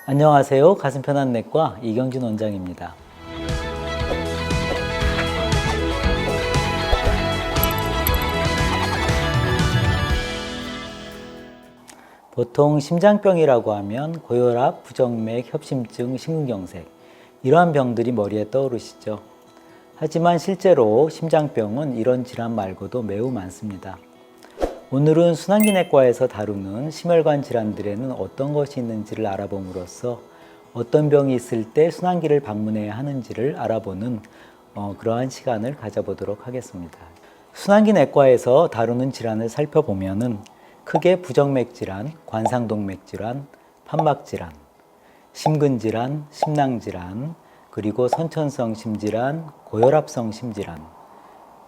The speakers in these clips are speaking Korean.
안녕하세요. 가슴편안내과 이경준 원장입니다. 보통 심장병이라고 하면 고혈압, 부정맥, 협심증, 심근경색 이러한 병들이 머리에 떠오르시죠. 하지만 실제로 심장병은 이런 질환 말고도 매우 많습니다. 오늘은 순환기내과에서 다루는 심혈관 질환들에는 어떤 것이 있는지를 알아봄으로써 어떤 병이 있을 때 순환기를 방문해야 하는지를 알아보는 그러한 시간을 가져보도록 하겠습니다. 순환기내과에서 다루는 질환을 살펴보면은 크게 부정맥질환, 관상동맥질환, 판막질환, 심근질환, 심낭질환, 그리고 선천성 심질환, 고혈압성 심질환,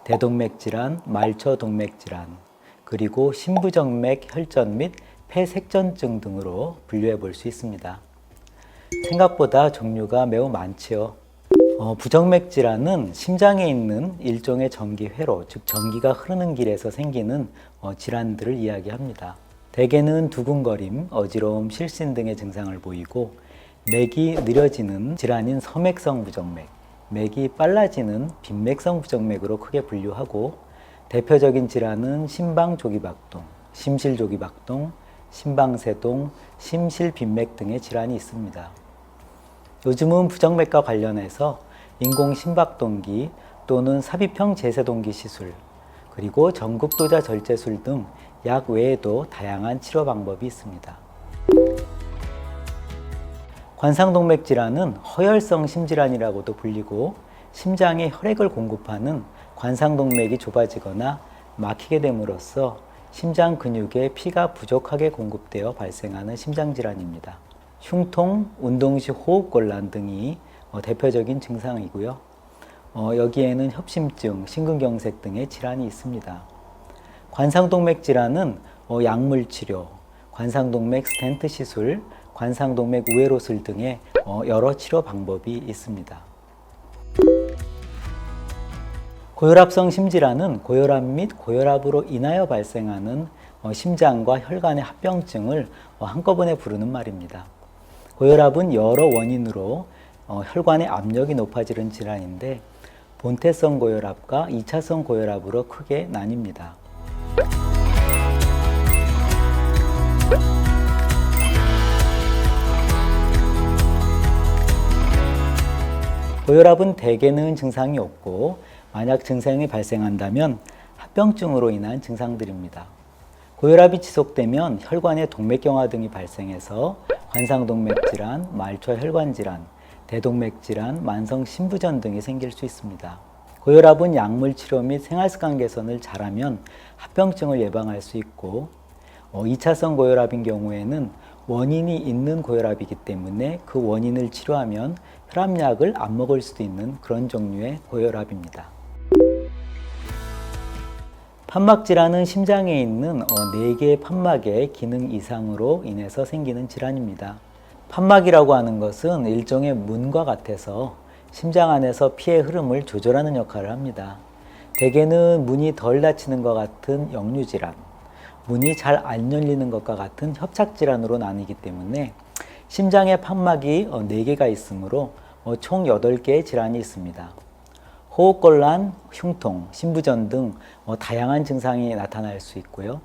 대동맥질환, 말초동맥질환, 그리고 심부정맥 혈전 및 폐색전증 등으로 분류해 볼 수 있습니다. 생각보다 종류가 매우 많지요. 부정맥 질환은 심장에 있는 일종의 전기 회로, 즉 전기가 흐르는 길에서 생기는 질환들을 이야기합니다. 대개는 두근거림, 어지러움, 실신 등의 증상을 보이고 맥이 느려지는 질환인 서맥성 부정맥, 맥이 빨라지는 빈맥성 부정맥으로 크게 분류하고 대표적인 질환은 심방조기박동, 심실조기박동, 심방세동, 심실빈맥 등의 질환이 있습니다. 요즘은 부정맥과 관련해서 인공심박동기 또는 삽입형 제세동기 시술, 그리고 전극도자 절제술 등 약 외에도 다양한 치료 방법이 있습니다. 관상동맥 질환은 허혈성 심질환이라고도 불리고 심장에 혈액을 공급하는 관상동맥이 좁아지거나 막히게 됨으로써 심장 근육에 피가 부족하게 공급되어 발생하는 심장질환입니다. 흉통, 운동 시 호흡곤란 등이 대표적인 증상이고요. 여기에는 협심증, 심근경색 등의 질환이 있습니다. 관상동맥 질환은 약물치료, 관상동맥 스텐트 시술, 관상동맥 우회로술 등의 여러 치료 방법이 있습니다. 고혈압성 심질환은 고혈압 및 고혈압으로 인하여 발생하는 심장과 혈관의 합병증을 한꺼번에 부르는 말입니다. 고혈압은 여러 원인으로 혈관의 압력이 높아지는 질환인데 본태성 고혈압과 2차성 고혈압으로 크게 나뉩니다. 고혈압은 대개는 증상이 없고 만약 증상이 발생한다면 합병증으로 인한 증상들입니다. 고혈압이 지속되면 혈관의 동맥경화 등이 발생해서 관상동맥 질환, 말초혈관 질환, 대동맥 질환, 만성 심부전 등이 생길 수 있습니다. 고혈압은 약물 치료 및 생활습관 개선을 잘하면 합병증을 예방할 수 있고 2차성 고혈압인 경우에는 원인이 있는 고혈압이기 때문에 그 원인을 치료하면 혈압약을 안 먹을 수도 있는 그런 종류의 고혈압입니다. 판막질환은 심장에 있는 4개의 판막의 기능 이상으로 인해서 생기는 질환입니다. 판막이라고 하는 것은 일종의 문과 같아서 심장 안에서 피의 흐름을 조절하는 역할을 합니다. 대개는 문이 덜 닫히는 것 같은 역류질환, 문이 잘 안 열리는 것과 같은 협착질환으로 나뉘기 때문에 심장에 판막이 4개가 있으므로 총 8개의 질환이 있습니다. 호흡곤란, 흉통, 심부전 등 다양한 증상이 나타날 수 있고요.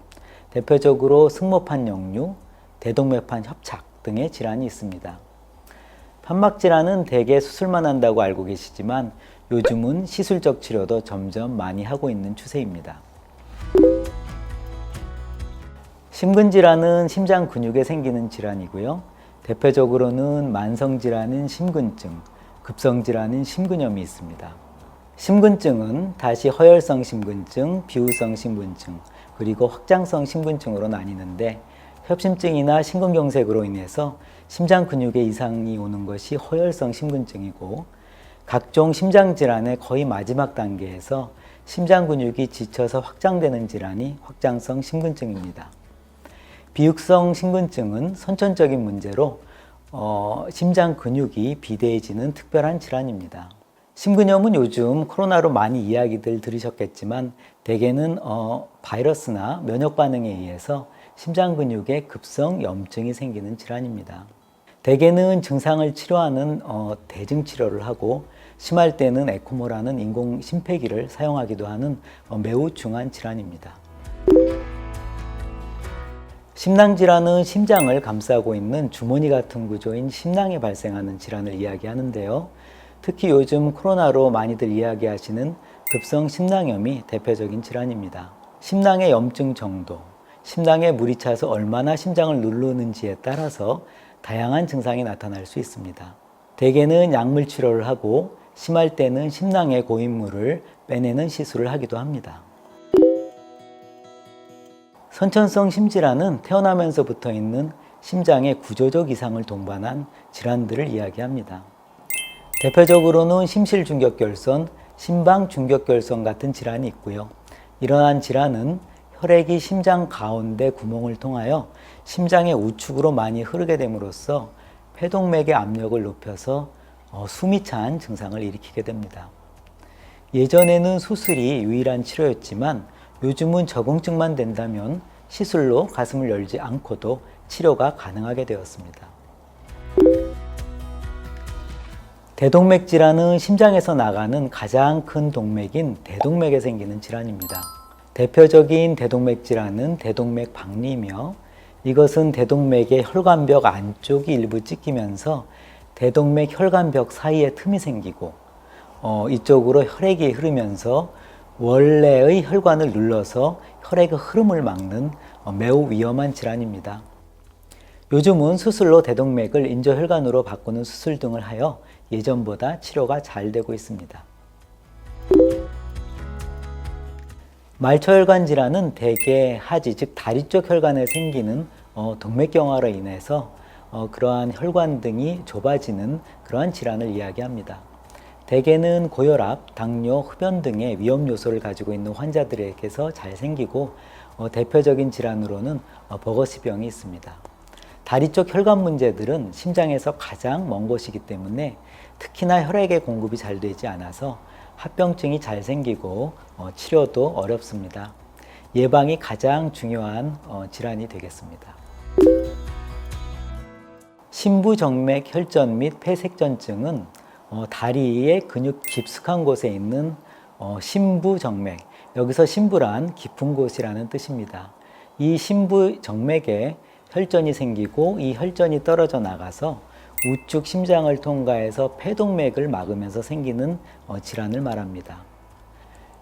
대표적으로 승모판 역류, 대동맥판 협착 등의 질환이 있습니다. 판막질환은 대개 수술만 한다고 알고 계시지만 요즘은 시술적 치료도 점점 많이 하고 있는 추세입니다. 심근질환은 심장 근육에 생기는 질환이고요. 대표적으로는 만성질환인 심근증, 급성질환인 심근염이 있습니다. 심근증은 다시 허혈성 심근증, 비후성 심근증, 그리고 확장성 심근증으로 나뉘는데 협심증이나 심근경색으로 인해서 심장 근육에 이상이 오는 것이 허혈성 심근증이고 각종 심장질환의 거의 마지막 단계에서 심장 근육이 지쳐서 확장되는 질환이 확장성 심근증입니다. 비육성 심근증은 선천적인 문제로 심장 근육이 비대해지는 특별한 질환입니다. 심근염은 요즘 코로나로 많이 이야기들 들으셨겠지만 대개는 바이러스나 면역 반응에 의해서 심장 근육에 급성 염증이 생기는 질환입니다. 대개는 증상을 치료하는 대증 치료를 하고 심할 때는 에코모라는 인공 심폐기를 사용하기도 하는 매우 중한 질환입니다. 심낭질환은 심장을 감싸고 있는 주머니 같은 구조인 심낭에 발생하는 질환을 이야기하는데요. 특히 요즘 코로나로 많이들 이야기하시는 급성 심낭염이 대표적인 질환입니다. 심낭의 염증 정도, 심낭에 물이 차서 얼마나 심장을 누르는지에 따라서 다양한 증상이 나타날 수 있습니다. 대개는 약물 치료를 하고 심할 때는 심낭의 고인물을 빼내는 시술을 하기도 합니다. 선천성 심질환은 태어나면서부터 있는 심장의 구조적 이상을 동반한 질환들을 이야기합니다. 대표적으로는 심실중격결선, 심방중격결선 같은 질환이 있고요. 이러한 질환은 혈액이 심장 가운데 구멍을 통하여 심장의 우측으로 많이 흐르게 됨으로써 폐동맥의 압력을 높여서 숨이 찬 증상을 일으키게 됩니다. 예전에는 수술이 유일한 치료였지만 요즘은 적응증만 된다면 시술로 가슴을 열지 않고도 치료가 가능하게 되었습니다. 대동맥 질환은 심장에서 나가는 가장 큰 동맥인 대동맥에 생기는 질환입니다. 대표적인 대동맥 질환은 대동맥 박리이며 이것은 대동맥의 혈관벽 안쪽이 일부 찢기면서 대동맥 혈관벽 사이에 틈이 생기고 이쪽으로 혈액이 흐르면서 원래의 혈관을 눌러서 혈액의 흐름을 막는 매우 위험한 질환입니다. 요즘은 수술로 대동맥을 인조혈관으로 바꾸는 수술 등을 하여 예전보다 치료가 잘 되고 있습니다. 말초혈관 질환은 대개 하지, 즉 다리 쪽 혈관에 생기는 동맥경화로 인해서 그러한 혈관 등이 좁아지는 그러한 질환을 이야기합니다. 대개는 고혈압, 당뇨, 흡연 등의 위험 요소를 가지고 있는 환자들에게서 잘 생기고 대표적인 질환으로는 버거시병이 있습니다. 다리 쪽 혈관 문제들은 심장에서 가장 먼 곳이기 때문에 특히나 혈액의 공급이 잘 되지 않아서 합병증이 잘 생기고 치료도 어렵습니다. 예방이 가장 중요한 질환이 되겠습니다. 심부정맥 혈전 및 폐색전증은 다리의 근육 깊숙한 곳에 있는 심부정맥, 여기서 심부란 깊은 곳이라는 뜻입니다. 이 심부정맥에 혈전이 생기고 이 혈전이 떨어져 나가서 우측 심장을 통과해서 폐동맥을 막으면서 생기는 질환을 말합니다.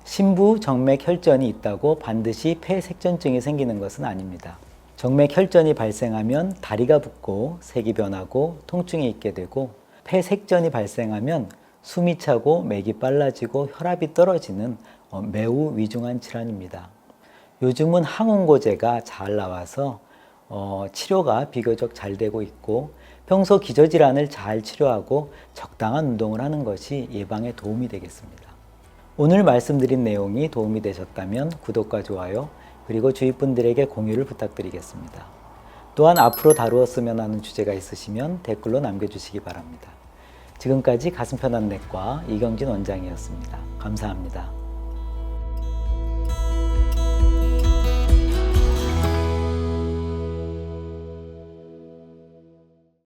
심부정맥 혈전이 있다고 반드시 폐색전증이 생기는 것은 아닙니다. 정맥 혈전이 발생하면 다리가 붓고 색이 변하고 통증이 있게 되고 폐색전이 발생하면 숨이 차고 맥이 빨라지고 혈압이 떨어지는 매우 위중한 질환입니다. 요즘은 항온고제가 잘 나와서 치료가 비교적 잘 되고 있고 평소 기저질환을 잘 치료하고 적당한 운동을 하는 것이 예방에 도움이 되겠습니다. 오늘 말씀드린 내용이 도움이 되셨다면 구독과 좋아요 그리고 주위 분들에게 공유를 부탁드리겠습니다. 또한 앞으로 다루었으면 하는 주제가 있으시면 댓글로 남겨주시기 바랍니다. 지금까지 가슴편한 내과 이경진 원장이었습니다. 감사합니다.